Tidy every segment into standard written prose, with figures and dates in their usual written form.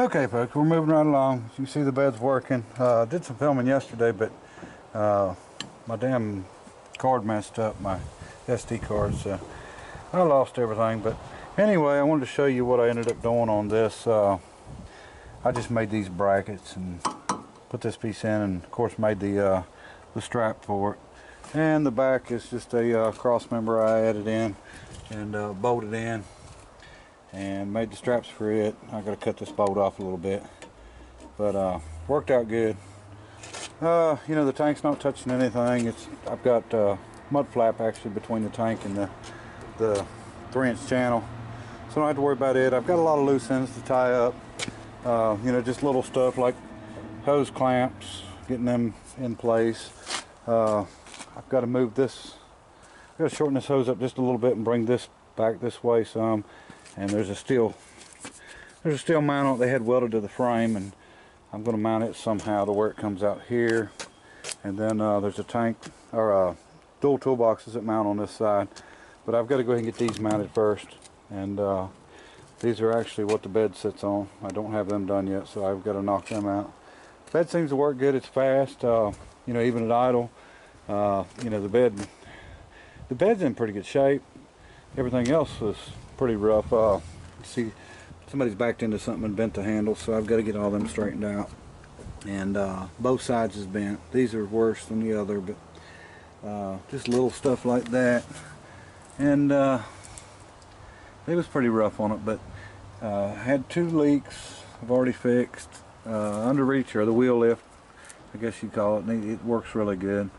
Okay folks, we're moving right along. As you can see, the bed's working. Did some filming yesterday, but my damn card messed up, my SD card, so I lost everything. But anyway, I wanted to show you what I ended up doing on this. I just made these brackets and put this piece in, and of course made the strap for it. And the back is just a cross member I added in and bolted in and made the straps for it. I gotta cut this bolt off a little bit, but worked out good. You know, the tank's not touching anything. I've got mud flap actually between the tank and the 3-inch channel, so I don't have to worry about it. I've got a lot of loose ends to tie up. You know, just little stuff like hose clamps, getting them in place. I've got to move this. I've got to shorten this hose up just a little bit and bring this back this way some. And there's a steel mount on it they had welded to the frame, and I'm going to mount it somehow to where it comes out here. And then there's a tank or dual toolboxes that mount on this side, but I've got to go ahead and get these mounted first. And these are actually what the bed sits on. I don't have them done yet, so I've got to knock them out. The bed seems to work good. It's fast. You know, even at idle. You know, the bed's in pretty good shape. Everything else was pretty rough. You see, somebody's backed into something and bent the handle, so I've got to get all them straightened out. And both sides is bent. These are worse than the other, but just little stuff like that. And it was pretty rough on it, but had 2 leaks I've already fixed. Under reach, or the wheel lift, I guess you'd call it, and it works really good.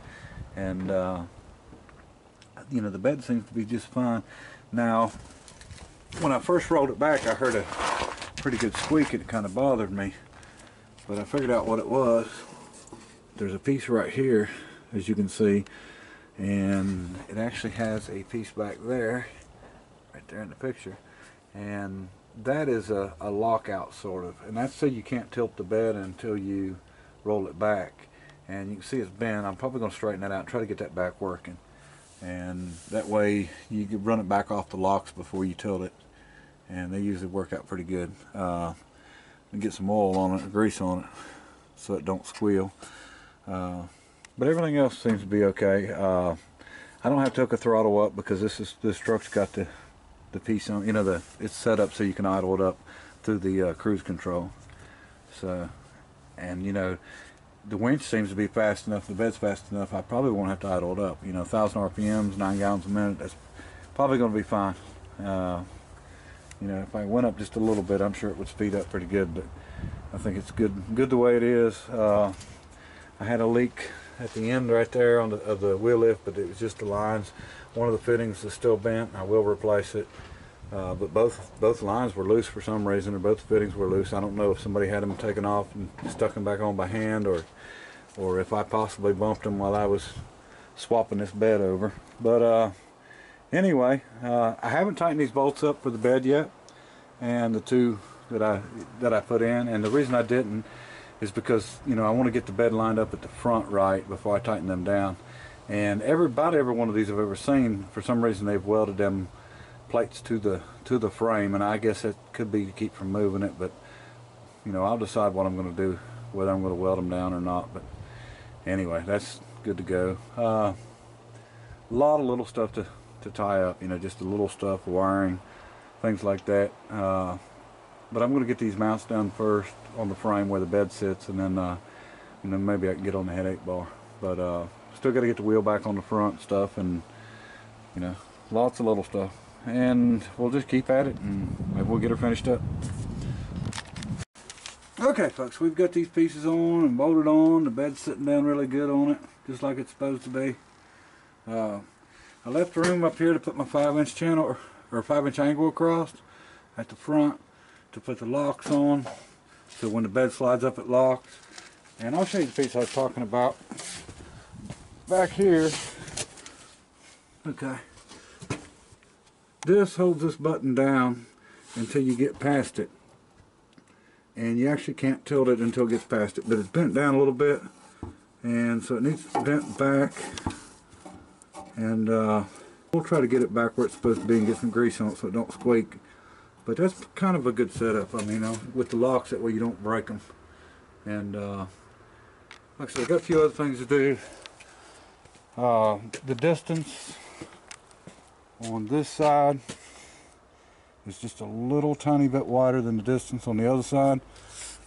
And you know, the bed seems to be just fine. Now, when I first rolled it back, I heard a pretty good squeak and it kind of bothered me, but I figured out what it was. There's a piece right here, as you can see, and it actually has a piece back there, right there in the picture, and that is a lockout sort of, and that's so you can't tilt the bed until you roll it back. And you can see it's bent. I'm probably going to straighten that out and try to get that back working, and that way you can run it back off the locks before you tilt it, and they usually work out pretty good. And get some oil on it, or grease on it, so it don't squeal. But everything else seems to be okay. I don't have to hook a throttle up because this truck's got the piece on, you know, it's set up so you can idle it up through the cruise control. So, and you know, the winch seems to be fast enough, the bed's fast enough, I probably won't have to idle it up. You know, 1,000 RPMs, 9 gallons a minute, that's probably going to be fine. You know, if I went up just a little bit, I'm sure it would speed up pretty good, but I think it's good the way it is. I had a leak at the end right there on of the wheel lift, but it was just the lines. One of the fittings is still bent. I will replace it. But both lines were loose for some reason, or both fittings were loose. I don't know if somebody had them taken off and stuck them back on by hand, or if I possibly bumped them while I was swapping this bed over. But anyway, I haven't tightened these bolts up for the bed yet, and the 2 that I put in. And the reason I didn't is because, you know, I want to get the bed lined up at the front right before I tighten them down. And about every one of these I've ever seen, for some reason they've welded them plates to the frame, and I guess it could be to keep from moving it, but you know, I'll decide what I'm going to do, whether I'm going to weld them down or not. But anyway, that's good to go. A lot of little stuff to tie up, you know, just the little stuff, wiring, things like that. But I'm going to get these mounts done first on the frame where the bed sits, and then maybe I can get on the headache bar. But still got to get the wheel back on the front stuff, and you know, lots of little stuff. And we'll just keep at it, and maybe we'll get her finished up. Okay folks, we've got these pieces on and bolted on. The bed's sitting down really good on it, just like it's supposed to be. I left the room up here to put my 5-inch channel or 5-inch angle across at the front to put the locks on, so when the bed slides up it locks. And I'll show you the piece I was talking about back here. Okay. This holds this button down until you get past it, and you actually can't tilt it until it gets past it, but it's bent down a little bit, and so it needs to be bent back, and we'll try to get it back where it's supposed to be and get some grease on it so it don't squeak. But that's kind of a good setup. I mean, with the locks, that way you don't break them. And like I said, I got a few other things to do. The distance on this side is just a little tiny bit wider than the distance on the other side.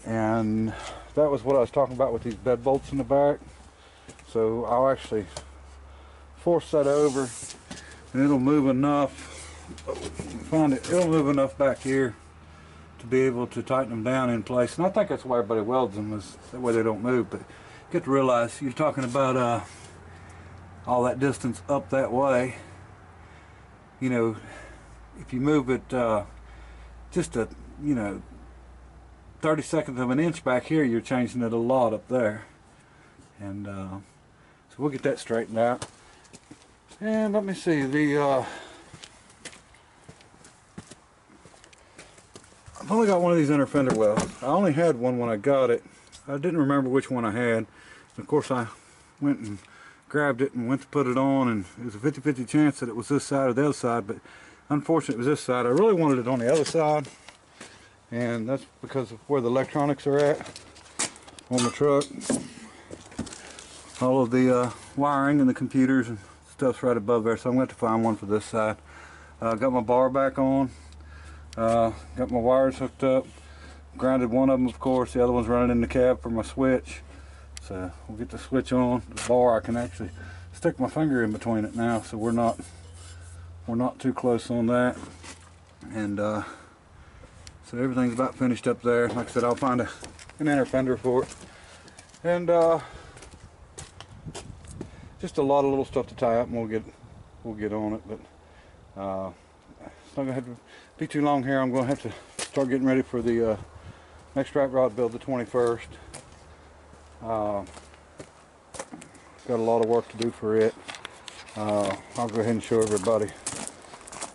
And that was what I was talking about with these bed bolts in the back. So I'll actually force that over, and it'll move enough. It'll move enough back here to be able to tighten them down in place. And I think that's why everybody welds them, is that way they don't move. But you get to realize, you're talking about all that distance up that way. You know, if you move it just a 30/2 of an inch back here, you're changing it a lot up there. And so we'll get that straightened out. And let me see, I've only got one of these inner fender wells. I only had one when I got it. I didn't remember which one I had. And of course I went and grabbed it and went to put it on, and it was a 50-50 chance that it was this side or the other side, but unfortunately it was this side. I really wanted it on the other side, and that's because of where the electronics are at on the truck. All of the wiring and the computers and stuff's right above there, so I'm going to have to find one for this side. Got my bar back on. Got my wires hooked up, grounded one of them, of course. The other one's running in the cab for my switch. So we'll get the switch on. The bar, I can actually stick my finger in between it now, so we're not too close on that. And so everything's about finished up there. Like I said, I'll find an inner fender for it. And just a lot of little stuff to tie up, and we'll get on it. But it's not gonna have to be too long here. I'm gonna have to start getting ready for the next strap rod build, the 21st. Got a lot of work to do for it. I'll go ahead and show everybody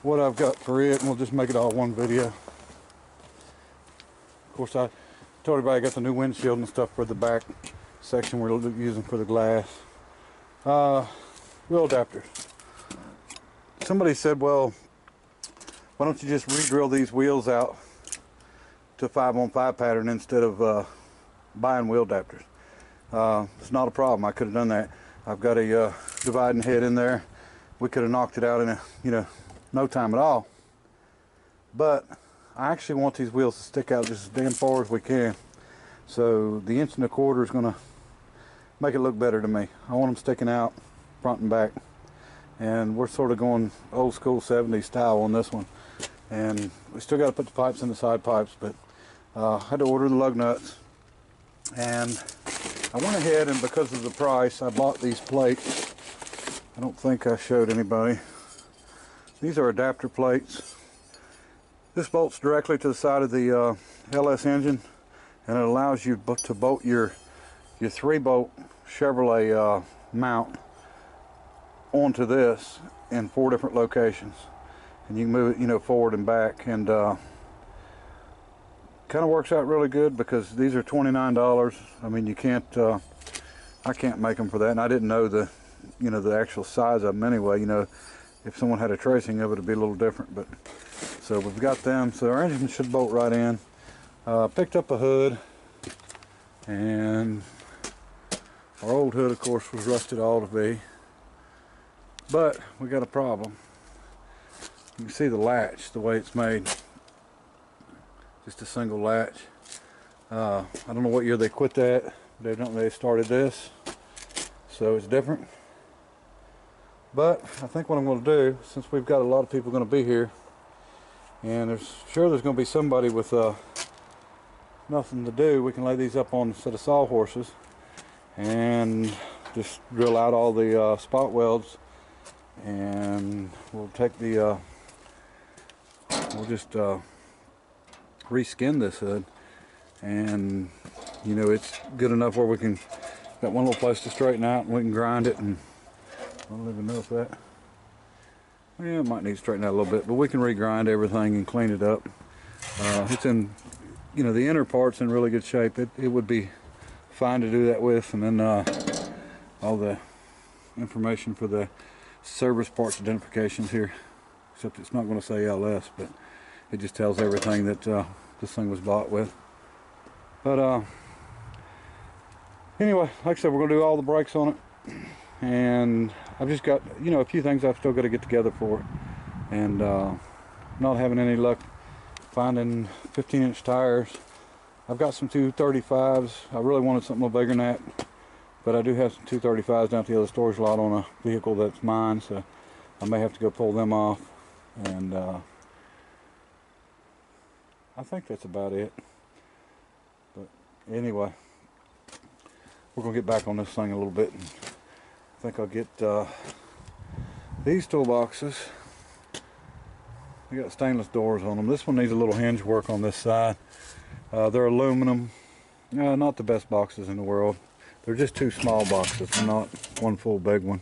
what I've got for it, and we'll just make it all one video. Of course, I told everybody I got the new windshield and stuff for the back section we're using for the glass. Wheel adapters. Somebody said, well, why don't you just re-drill these wheels out to 5-on-5 pattern instead of buying wheel adapters? It's not a problem. I could have done that. I've got a dividing head in there. We could have knocked it out in no time at all. But I actually want these wheels to stick out just as damn far as we can. So the 1 1/4 is going to make it look better to me. I want them sticking out front and back. And we're sort of going old school 70s style on this one. And we still got to put the pipes in the side pipes, but I had to order the lug nuts. And I went ahead, and because of the price, I bought these plates. I don't think I showed anybody. These are adapter plates. This bolts directly to the side of the LS engine, and it allows you to bolt your 3-bolt Chevrolet mount onto this in 4 different locations, and you can move it forward and back, and kind of works out really good because these are $29. I mean, you can't I can't make them for that, and I didn't know the the actual size of them anyway. If someone had a tracing of it, it'd be a little different. But so we've got them, so our engine should bolt right in. Picked up a hood, and our old hood, of course, was rusted all to be. But we got a problem. You can see the latch, the way it's made. Just a single latch. I don't know what year they quit that. They started this, so it's different. But I think what I'm going to do, since we've got a lot of people going to be here, and there's going to be somebody with nothing to do, we can lay these up on a set of sawhorses and just drill out all the spot welds, and we'll take the we'll just reskin this hood, and it's good enough where we can got one little place to straighten out, and we can grind it. And I don't even know if that, it might need to straighten out a little bit, but we can regrind everything and clean it up. It's in, the inner part's in really good shape. It would be fine to do that with, and then all the information for the service parts identifications here, except it's not going to say LS, but It just tells everything that this thing was bought with. But anyway, like I said, we're going to do all the brakes on it. And I've just got, you know, a few things I've still got to get together for it. And not having any luck finding 15-inch tires. I've got some 235s. I really wanted something a little bigger than that, but I do have some 235s down at the other storage lot on a vehicle that's mine, so I may have to go pull them off. And I think that's about it. But anyway, we're gonna get back on this thing a little bit. And I think I'll get these toolboxes. They got stainless doors on them. This one needs a little hinge work on this side. They're aluminum. Not the best boxes in the world. They're just two small boxes, not one full big one.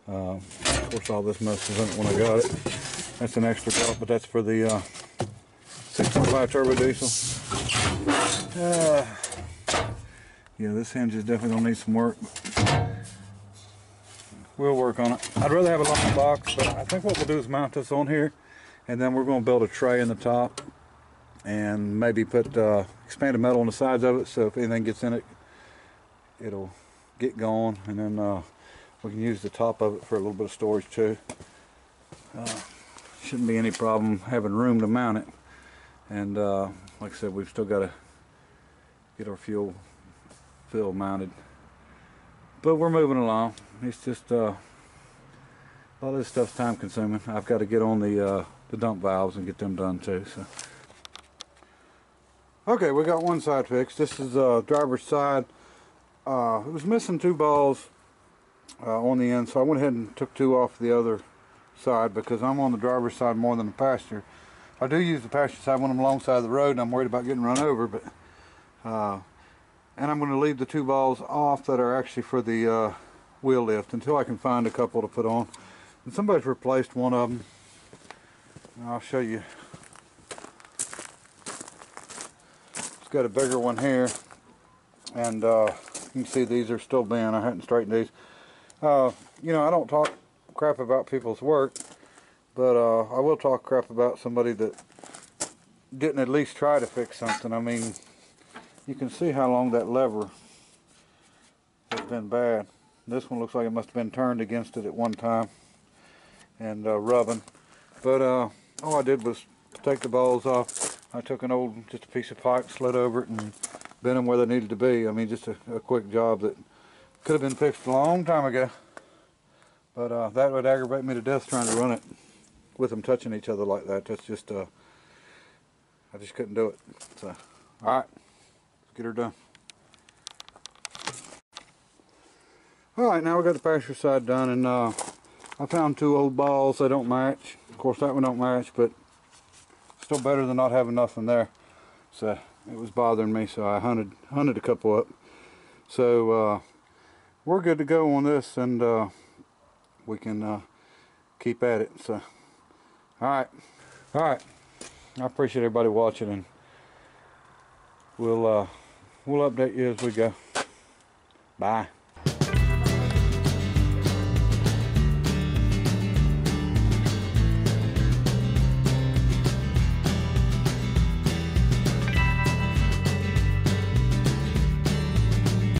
Of course, all this mess was in it when I got it. That's an extra belt, but that's for the 6.5 turbo diesel. Yeah, this hinge is definitely gonna need some work. We'll work on it. I'd rather have a long box, but I think what we'll do is mount this on here. And then we're going to build a tray in the top and maybe put expanded metal on the sides of it, so if anything gets in it, it'll get going. And then we can use the top of it for a little bit of storage too. Shouldn't be any problem having room to mount it. And like I said, we've still got to get our fuel fill mounted. But we're moving along. It's just a lot of this stuff's time consuming. I've got to get on the dump valves and get them done too. So, okay, we got one side fixed. This is driver's side. It was missing two balls on the end, so I went ahead and took two off the other side because I'm on the driver's side more than the passenger. I do use the passenger side when I'm alongside the road and I'm worried about getting run over, but and I'm going to leave the two balls off that are actually for the wheel lift until I can find a couple to put on. And somebody's replaced one of them. I'll show you. It's got a bigger one here, and you can see these are still bent. I hadn't straightened these. You know, I don't talk crap about people's work, but I will talk crap about somebody that didn't at least try to fix something. I mean, you can see how long that lever has been bad. This one looks like it must have been turned against it at one time and rubbing. But all I did was take the balls off. I took just a piece of pipe, slid over it, and bent them where they needed to be. I mean, just a quick job that could have been fixed a long time ago. But that would aggravate me to death trying to run it with them touching each other like that. That's just, I just couldn't do it. So, all right, let's get her done. All right, now we got the passenger side done, and I found two old balls. They don't match. Of course, that one don't match, but still better than not having nothing there. So it was bothering me, so I hunted a couple up. So we're good to go on this, and we can keep at it. So all right. I appreciate everybody watching, and we'll update you as we go. Bye.